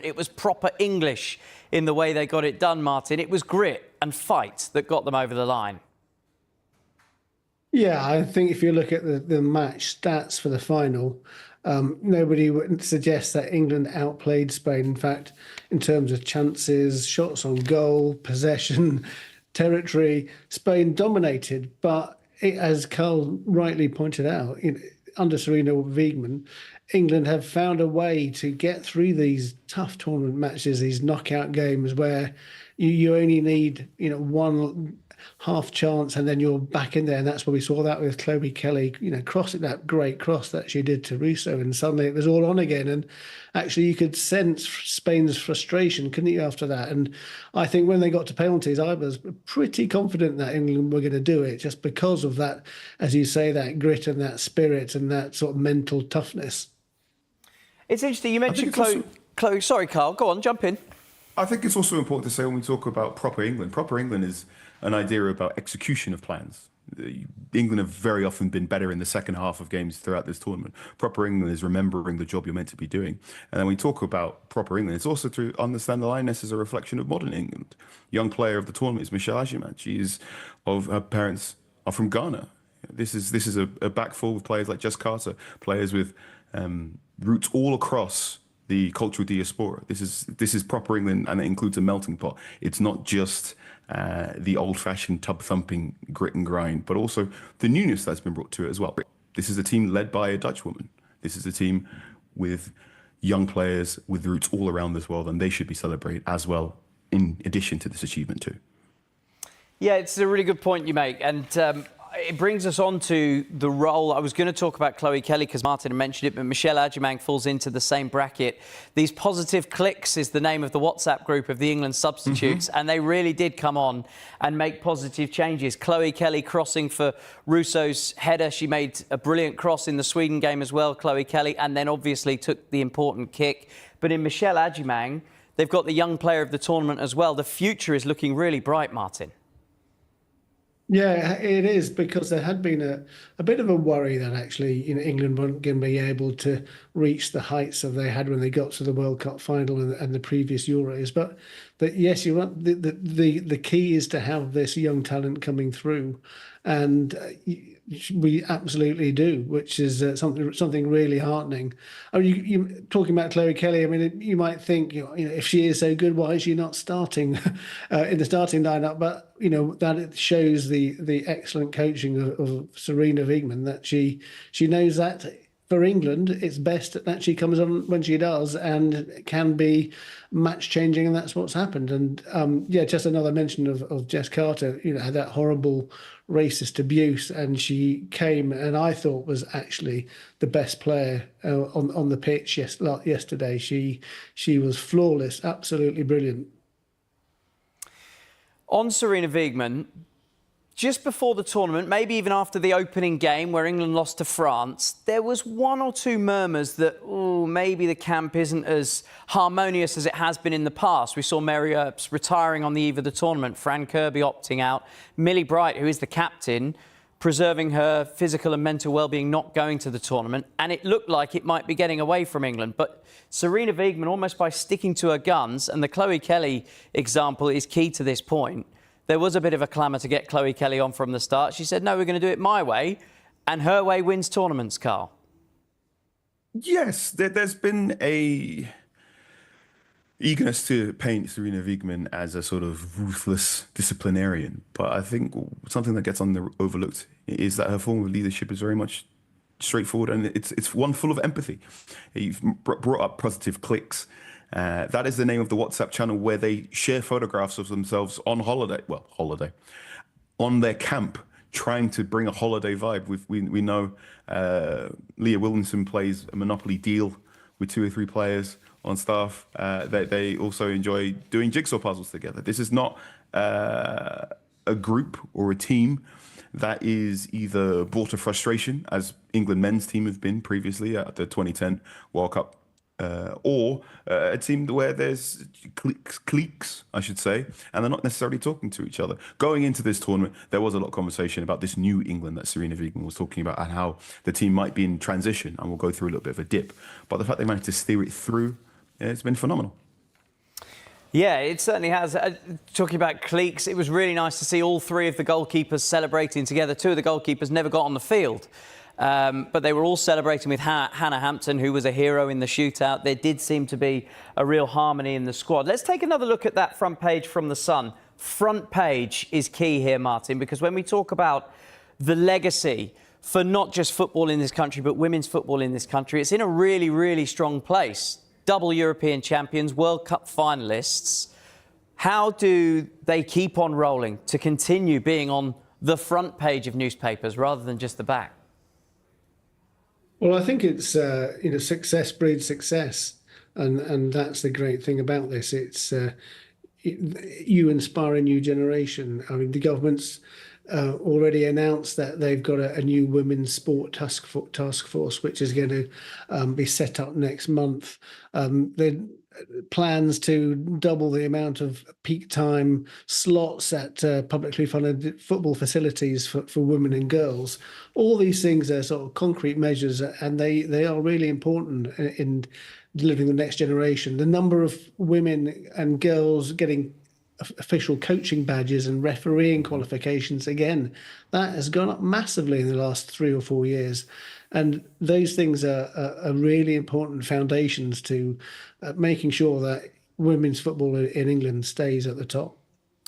It was proper English in the way they got it done, Martin. It was grit and fight that got them over the line. Yeah, I think if you look at the match stats for the final, nobody would suggest that England outplayed Spain. In fact, in terms of chances, shots on goal, possession, territory, Spain dominated. But as Carl rightly pointed out, under Serena Wiegman, England have found a way to get through these tough tournament matches, these knockout games where you only need one half chance and then you're back in there. And that's what we saw that with Chloe Kelly, crossing that great cross that she did to Russo, and suddenly it was all on again. And actually you could sense Spain's frustration, couldn't you, after that? And I think when they got to penalties, I was pretty confident that England were going to do it, just because of that, as you say, that grit and that spirit and that sort of mental toughness. It's interesting, you mentioned Chloe. Sorry, Carl, go on, jump in. I think it's also important to say when we talk about proper England is an idea about execution of plans. England have very often been better in the second half of games throughout this tournament. Proper England is remembering the job you're meant to be doing. And then we talk about proper England, it's also to understand the Lionesses as a reflection of modern England. Young player of the tournament is Michelle Ajimang. Her parents are from Ghana. This is a back full with players like Jess Carter, players with roots all across the cultural diaspora. This is proper England, and it includes a melting pot. It's not just the old-fashioned tub-thumping grit and grind, but also the newness that's been brought to it as well. This is a team led by a Dutch woman. This is a team with young players with roots all around this world, and they should be celebrated as well, in addition to this achievement too. Yeah, it's a really good point you make, and it brings us on to the role. I was going to talk about Chloe Kelly because Martin had mentioned it, but Michelle Ajimang falls into the same bracket. These positive clicks is the name of the WhatsApp group of the England substitutes, and they really did come on and make positive changes. Chloe Kelly crossing for Russo's header. She made a brilliant cross in the Sweden game as well, Chloe Kelly, and then obviously took the important kick. But in Michelle Ajimang, they've got the young player of the tournament as well. The future is looking really bright, Martin. Yeah, it is, because there had been a bit of a worry that actually England weren't going to be able to reach the heights that they had when they got to the World Cup final and the previous Euros. But yes, you're right. The key is to have this young talent coming through, and we absolutely do, which is something really heartening. I mean, you talking about Chloe Kelly. I mean, you might think, if she is so good, why is she not starting in the starting lineup? But that it shows the excellent coaching of Serena Wiegman, that she knows that for England it's best that she comes on when she does and can be match changing, and that's what's happened. And just another mention of Jess Carter, had that horrible racist abuse, and she came and I thought was actually the best player on the pitch yesterday. She was flawless, absolutely brilliant. On Serena Wiegman, just before the tournament, maybe even after the opening game where England lost to France, there was one or two murmurs that, maybe the camp isn't as harmonious as it has been in the past. We saw Mary Earps retiring on the eve of the tournament, Fran Kirby opting out, Millie Bright, who is the captain, preserving her physical and mental well-being, not going to the tournament, and it looked like it might be getting away from England. But Serena Wiegman, almost by sticking to her guns, and the Chloe Kelly example is key to this point, there was a bit of a clamour to get Chloe Kelly on from the start. She said, no, we're going to do it my way, and her way wins tournaments, Carl. Yes, there's been a eagerness to paint Serena Wiegman as a sort of ruthless disciplinarian. But I think something that gets overlooked is that her form of leadership is very much straightforward, and it's one full of empathy. You've brought up positive clicks. That is the name of the WhatsApp channel where they share photographs of themselves on holiday, on their camp, trying to bring a holiday vibe. We know Leah Williamson plays a Monopoly deal with 2 or 3 players on staff. They also enjoy doing jigsaw puzzles together. This is not a group or a team that is either brought to frustration, as England men's team have been previously at the 2010 World Cup, or a team where there's cliques, I should say, and they're not necessarily talking to each other. Going into this tournament, there was a lot of conversation about this new England that Serena Wiegman was talking about, and how the team might be in transition and will go through a little bit of a dip. But the fact they managed to steer it through it's been phenomenal. Yeah, it certainly has. Talking about cliques, it was really nice to see all three of the goalkeepers celebrating together. Two of the goalkeepers never got on the field, but they were all celebrating with Hannah Hampton, who was a hero in the shootout. There did seem to be a real harmony in the squad. Let's take another look at that front page from The Sun. Front page is key here, Martin, because when we talk about the legacy for not just football in this country, but women's football in this country, it's in a really, really strong place. Double European champions, World Cup finalists. How do they keep on rolling to continue being on the front page of newspapers rather than just the back? Well, I think it's success breeds success, and that's the great thing about this. It's you inspire a new generation. I mean, the government's already announced that they've got a new women's sport task force, which is going to be set up next month. They plans to double the amount of peak time slots at publicly funded football facilities for women and girls. All these things are sort of concrete measures, and they are really important in delivering the next generation. The number of women and girls getting official coaching badges and refereeing qualifications, again, that has gone up massively in the last 3 or 4 years. And those things are really important foundations to making sure that women's football in England stays at the top.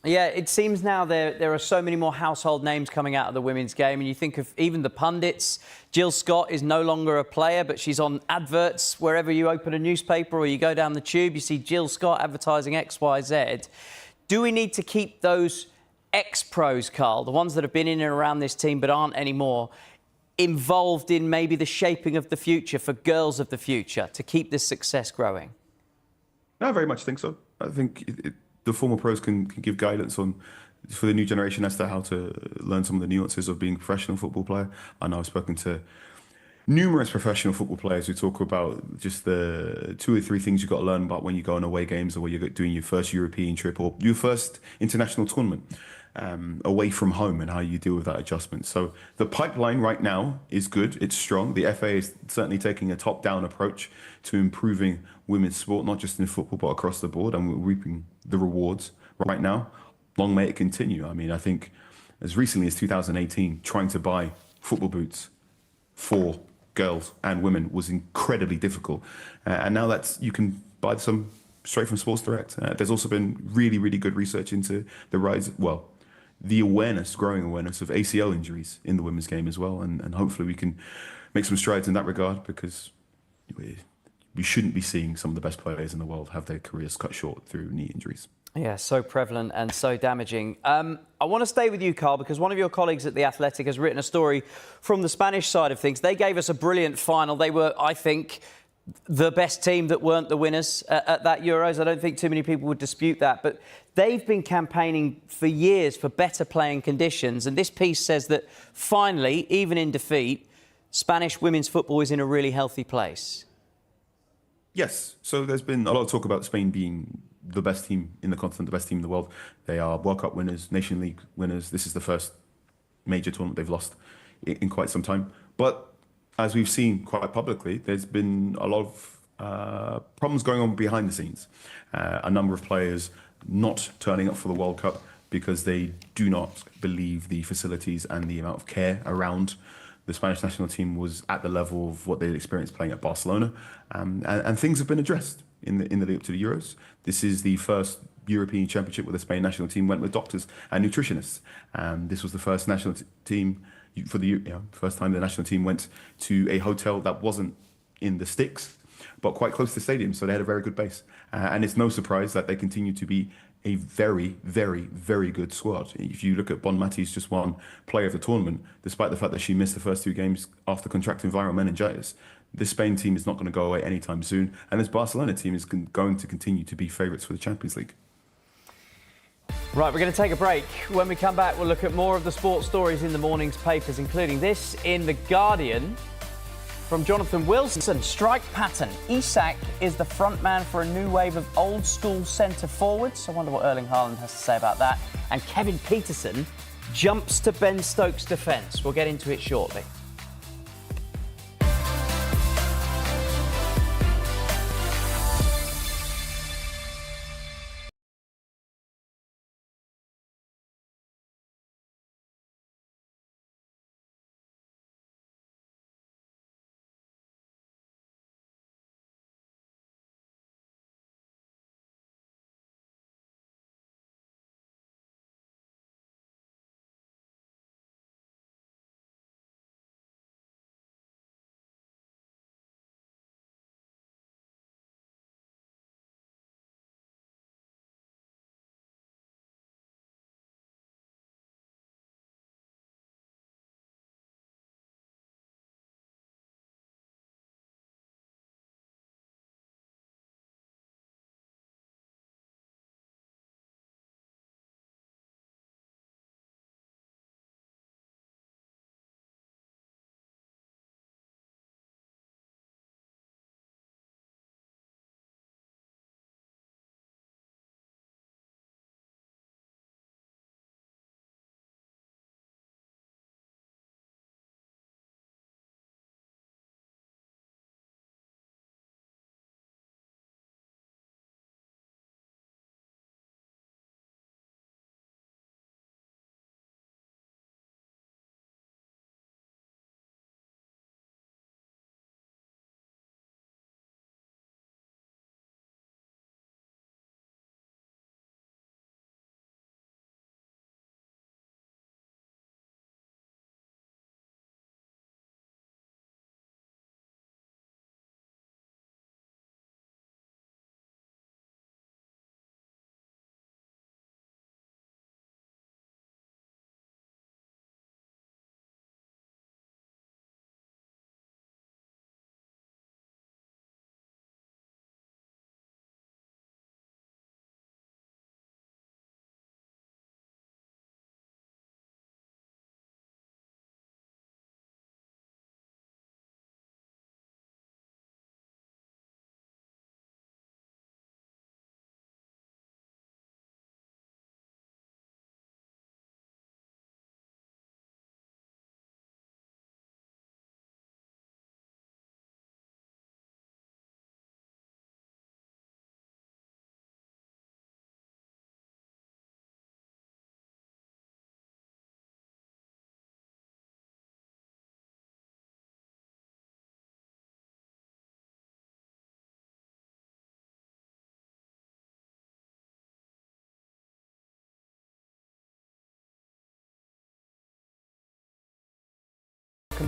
Yeah, it seems now there are so many more household names coming out of the women's game, and you think of even the pundits. Jill Scott is no longer a player, but she's on adverts wherever you open a newspaper or you go down the tube, you see Jill Scott advertising XYZ. Do we need to keep those ex-pros, Carl, the ones that have been in and around this team but aren't anymore, involved in maybe the shaping of the future for girls of the future to keep this success growing? I very much think so. I think the former pros can give guidance for the new generation as to how to learn some of the nuances of being a professional football player. I know I've spoken to numerous professional football players who talk about just the 2 or 3 things you've got to learn about when you go on away games or when you're doing your first European trip or your first international tournament away from home, and how you deal with that adjustment. So the pipeline right now is good. It's strong. The FA is certainly taking a top-down approach to improving women's sport, not just in football, but across the board, and we're reaping the rewards right now. Long may it continue. I mean, I think as recently as 2018, trying to buy football boots for girls and women was incredibly difficult, and now you can buy some straight from Sports Direct. There's also been really, really good research into the growing awareness of ACL injuries in the women's game as well, and hopefully we can make some strides in that regard, because we shouldn't be seeing some of the best players in the world have their careers cut short through knee injuries. Yeah, so prevalent and so damaging. I want to stay with you, Carl, because one of your colleagues at The Athletic has written a story from the Spanish side of things. They gave us a brilliant final. They were, I think, the best team that weren't the winners at that Euros. I don't think too many people would dispute that. But they've been campaigning for years for better playing conditions. And this piece says that finally, even in defeat, Spanish women's football is in a really healthy place. Yes. So there's been a lot of talk about Spain being the best team in the continent, the best team in the world. They are World Cup winners, Nation League winners. This is the first major tournament they've lost in quite some time. But as we've seen quite publicly, there's been a lot of problems going on behind the scenes. A number of players not turning up for the World Cup because they do not believe the facilities and the amount of care around the Spanish national team was at the level of what they'd experienced playing at Barcelona. And things have been addressed in the lead up to the Euros. This is the first European Championship where the Spain national team went with doctors and nutritionists. This was the first national team for the first time the national team went to a hotel that wasn't in the sticks, but quite close to the stadium. So they had a very good base. And it's no surprise that they continue to be a very, very, very good squad. If you look at Bon Mati's just won player of the tournament, despite the fact that she missed the first 2 games after contracting viral meningitis. This Spain team is not going to go away anytime soon. And this Barcelona team is going to continue to be favourites for the Champions League. Right, we're going to take a break. When we come back, we'll look at more of the sports stories in the morning's papers, including this in The Guardian from Jonathan Wilson. Strike pattern. Isak is the front man for a new wave of old-school centre-forwards. I wonder what Erling Haaland has to say about that. And Kevin Peterson jumps to Ben Stokes' defence. We'll get into it shortly.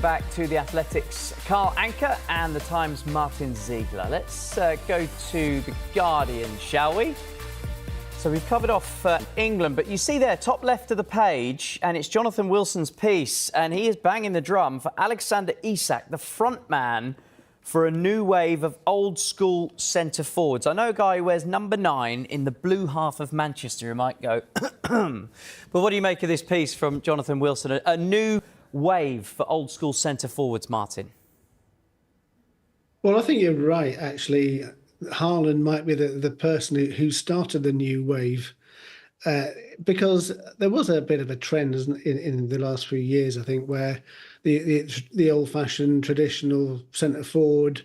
back to the Athletics' Carl Anker and the Times' Martin Ziegler. Let's go to The Guardian, shall we? So we've covered off England, but you see there, top left of the page, and it's Jonathan Wilson's piece, and he is banging the drum for Alexander Isak, the front man for a new wave of old-school centre forwards. I know a guy who wears number 9 in the blue half of Manchester who might go, but what do you make of this piece from Jonathan Wilson? A new wave for old-school centre forwards, Martin? Well, I think you're right, actually. Haaland might be the person who started the new wave, because there was a bit of a trend in the last few years, I think, where the old-fashioned traditional centre forward,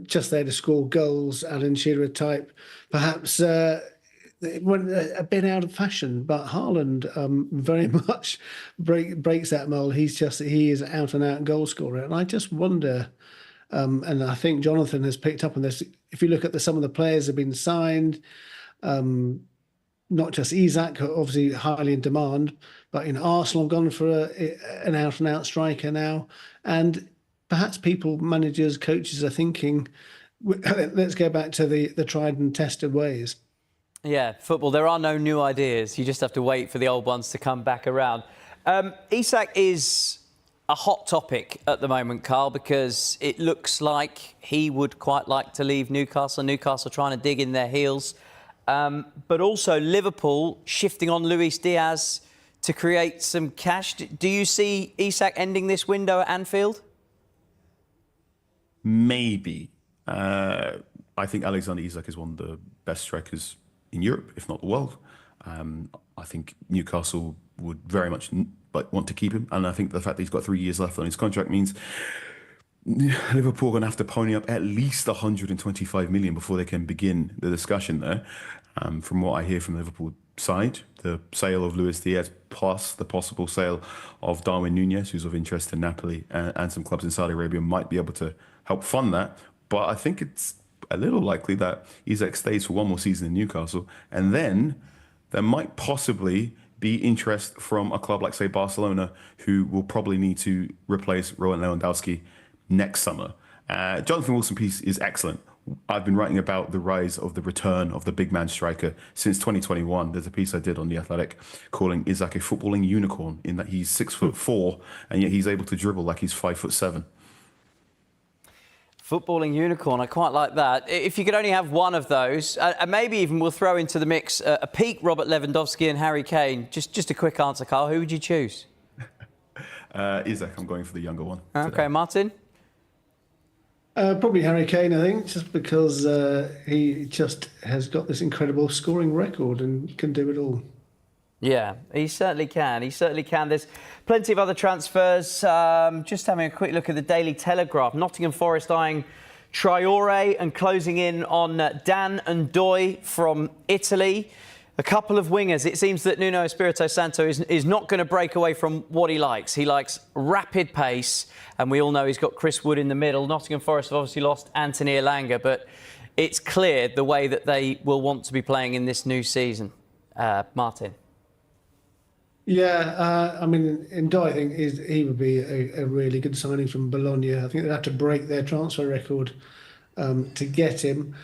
just there to score goals, Alan Shearer type, perhaps it went a bit out of fashion. But Haaland very much breaks that mould. He is an out-and-out goal scorer, and I just wonder. And I think Jonathan has picked up on this. If you look at some of the players that have been signed, not just Isak, obviously highly in demand, but Arsenal have gone for an out-and-out striker now. And perhaps managers, coaches are thinking, let's go back to the tried and tested ways. Yeah, football, there are no new ideas. You just have to wait for the old ones to come back around. Isak is a hot topic at the moment, Carl, because it looks like he would quite like to leave Newcastle. Newcastle trying to dig in their heels. But also Liverpool shifting on Luis Diaz to create some cash. Do you see Isak ending this window at Anfield? Maybe. I think Alexander Isak is one of the best strikers in Europe, if not the world. I think Newcastle would very much want to keep him, and I think the fact that he's got 3 years left on his contract means Liverpool are going to have to pony up at least 125 million before they can begin the discussion there. From what I hear from the Liverpool side, the sale of Luis Diaz plus the possible sale of Darwin Núñez, who's of interest to Napoli and some clubs in Saudi Arabia, might be able to help fund that. But I think it's a little likely that Isak stays for one more season in Newcastle, and then there might possibly be interest from a club like, say, Barcelona, who will probably need to replace Rowan Lewandowski next summer. Jonathan Wilson piece is excellent. I've been writing about the rise of the return of the big man striker since 2021. There's a piece I did on The Athletic calling Isak a footballing unicorn, in that he's 6'4", and yet he's able to dribble like he's 5'7". Footballing unicorn, I quite like that. If you could only have one of those, and maybe even we'll throw into the mix a peak Robert Lewandowski and Harry Kane. Just a quick answer, Carl. Who would you choose? Isak, I'm going for the younger one. Okay, today. Martin? Probably Harry Kane, I think, just because he just has got this incredible scoring record and can do it all. Yeah, he certainly can. He certainly can. There's plenty of other transfers. Just having a quick look at the Daily Telegraph. Nottingham Forest eyeing Traore and closing in on Dan and Doy from Italy. A couple of wingers. It seems that Nuno Espirito Santo is not going to break away from what he likes. He likes rapid pace, and we all know he's got Chris Wood in the middle. Nottingham Forest have obviously lost Anthony Elanga, but it's clear the way that they will want to be playing in this new season. Martin? Yeah, I mean, Doy, I think he would be a really good signing from Bologna. I think they'd have to break their transfer record to get him.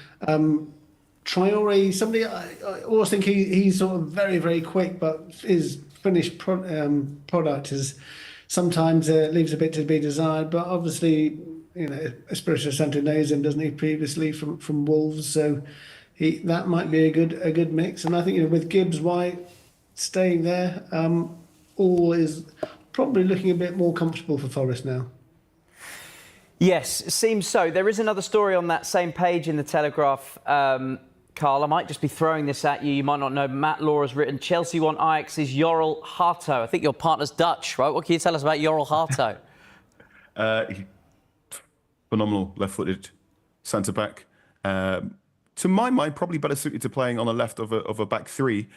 Traore, somebody I always think he's sort of very, very quick, but his finished product is sometimes leaves a bit to be desired. But obviously, Espirito Santo knows him, doesn't he? Previously from Wolves, so that might be a good mix. And I think with Gibbs-White staying there, all is probably looking a bit more comfortable for Forest now. Yes, it seems so. There is another story on that same page in the Telegraph, Carl. I might just be throwing this at you. You might not know. Matt Law has written, Chelsea want Ajax's Jorrel Hartau. I think your partner's Dutch, right? What can you tell us about Jorrel Hartau? Phenomenal left-footed centre-back. To my mind, probably better suited to playing on the left of a back three,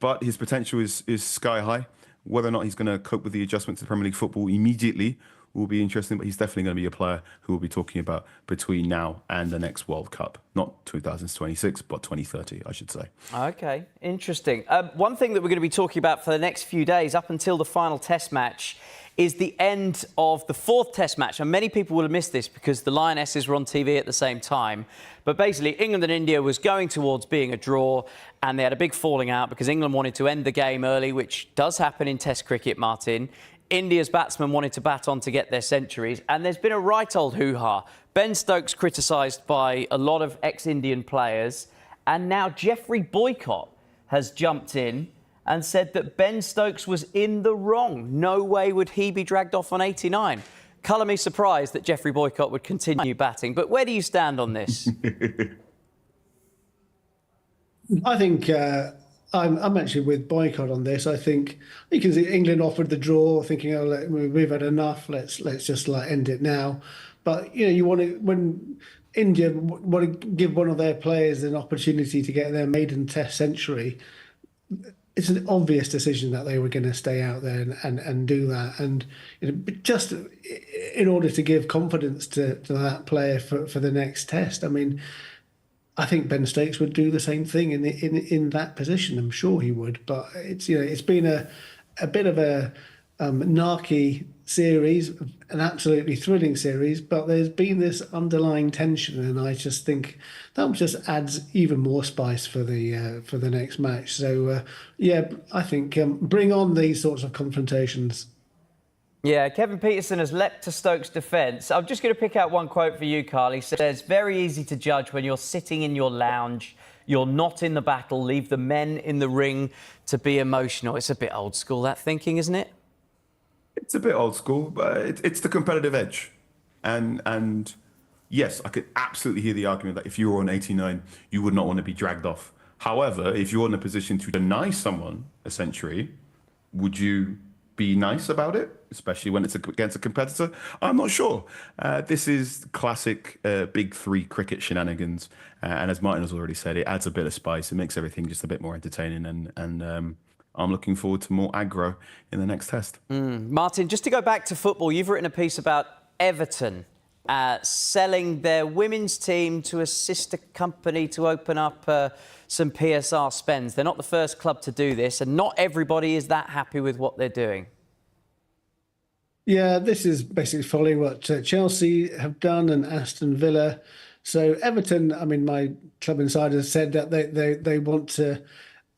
but his potential is sky high. Whether or not he's going to cope with the adjustment to Premier League football immediately will be interesting, but he's definitely going to be a player who we'll be talking about between now and the next World Cup. Not 2026, but 2030, I should say. Okay, interesting. One thing that we're going to be talking about for the next few days, up until the final test match, is the end of the fourth Test match. And many people will have missed this because the Lionesses were on TV at the same time. But basically, England and India was going towards being a draw, and they had a big falling out because England wanted to end the game early, which does happen in Test cricket, Martin. India's batsmen wanted to bat on to get their centuries, and there's been a right old hoo-ha. Ben Stokes criticised by a lot of ex-Indian players, and now Jeffrey Boycott has jumped in and said that Ben Stokes was in the wrong. No way would he be dragged off on 89. Colour me surprised that Jeffrey Boycott would continue batting, but where do you stand on this? I think I'm actually with Boycott on this. I think you can see England offered the draw, thinking, "Oh, we've had enough. Let's just end it now." But you want to, when India want to give one of their players an opportunity to get their maiden Test century, it's an obvious decision that they were going to stay out there and do that, and just in order to give confidence to that player for the next Test. I mean, I think Ben Stokes would do the same thing in that position. I'm sure he would, but it's been a bit of a narky series, an absolutely thrilling series, but there's been this underlying tension, and I just think that just adds even more spice for the next match. So I think bring on these sorts of confrontations. Yeah, Kevin Peterson has leapt to Stokes' defence. I'm just going to pick out one quote for you, Carl. He says, "Very easy to judge when you're sitting in your lounge. You're not in the battle. Leave the men in the ring to be emotional." It's a bit old school, that thinking, isn't it? It's a bit old school, but it's the competitive edge. And yes, I could absolutely hear the argument that if you were on 89, you would not want to be dragged off. However, if you're in a position to deny someone a century, would you be nice about it, especially when it's against a competitor? I'm not sure. This is classic big three cricket shenanigans. And as Martin has already said, it adds a bit of spice. It makes everything just a bit more entertaining. And I'm looking forward to more aggro in the next Test. Martin, just to go back to football, you've written a piece about Everton selling their women's team to a sister company to open up some PSR spends. They're not the first club to do this, and not everybody is that happy with what they're doing. Yeah, this is basically following what Chelsea have done and Aston Villa. So Everton, I mean, my club insider said that they want to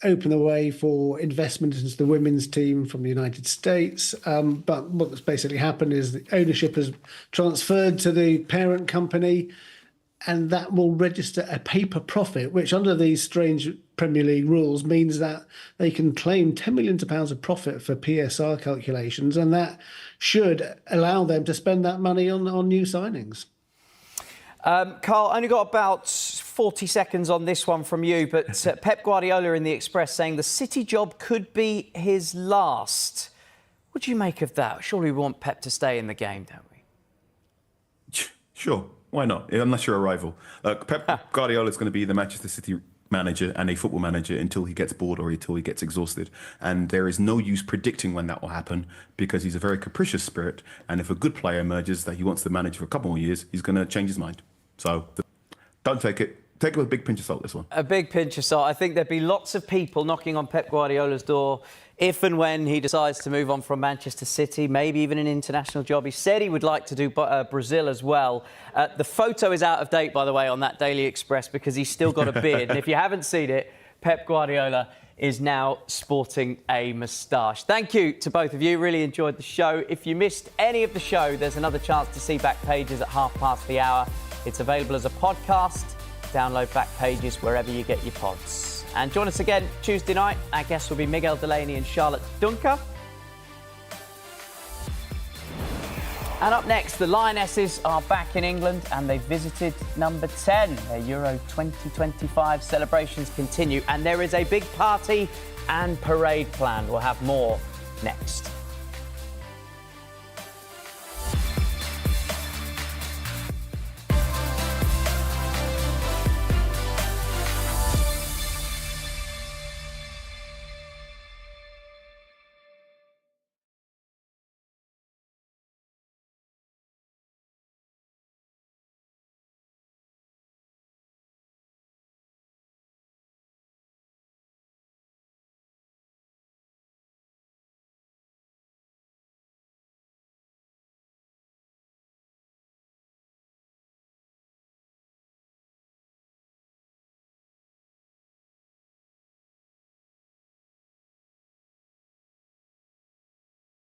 open the way for investment into the women's team from the United States. But what's basically happened is the ownership has transferred to the parent company, and that will register a paper profit, which under these strange Premier League rules means that they can claim £10 million of profit for PSR calculations, and that should allow them to spend that money on new signings. Carl, only got about 40 seconds on this one from you, but Pep Guardiola in the Express saying the City job could be his last. What do you make of that? Surely we want Pep to stay in the game, don't we? Sure, why not? Unless you're a rival. Pep Guardiola is going to be the Manchester City manager and a football manager until he gets bored or until he gets exhausted. And there is no use predicting when that will happen because he's a very capricious spirit. And if a good player emerges that he wants to manage for a couple more years, he's going to change his mind. So don't take it. Take it with a big pinch of salt, this one. A big pinch of salt. I think there'd be lots of people knocking on Pep Guardiola's door if and when he decides to move on from Manchester City, maybe even an international job. He said he would like to do Brazil as well. The photo is out of date, by the way, on that Daily Express because he's still got a beard. And if you haven't seen it, Pep Guardiola is now sporting a moustache. Thank you to both of you. Really enjoyed the show. If you missed any of the show, there's another chance to see Back Pages at hour. It's available as a podcast. Download Back Pages wherever you get your pods. And join us again Tuesday night. Our guests will be Miguel Delaney and Charlotte Dunker. And up next, the Lionesses are back in England and they visited number 10. Their Euro 2025 celebrations continue and there is a big party and parade planned. We'll have more next.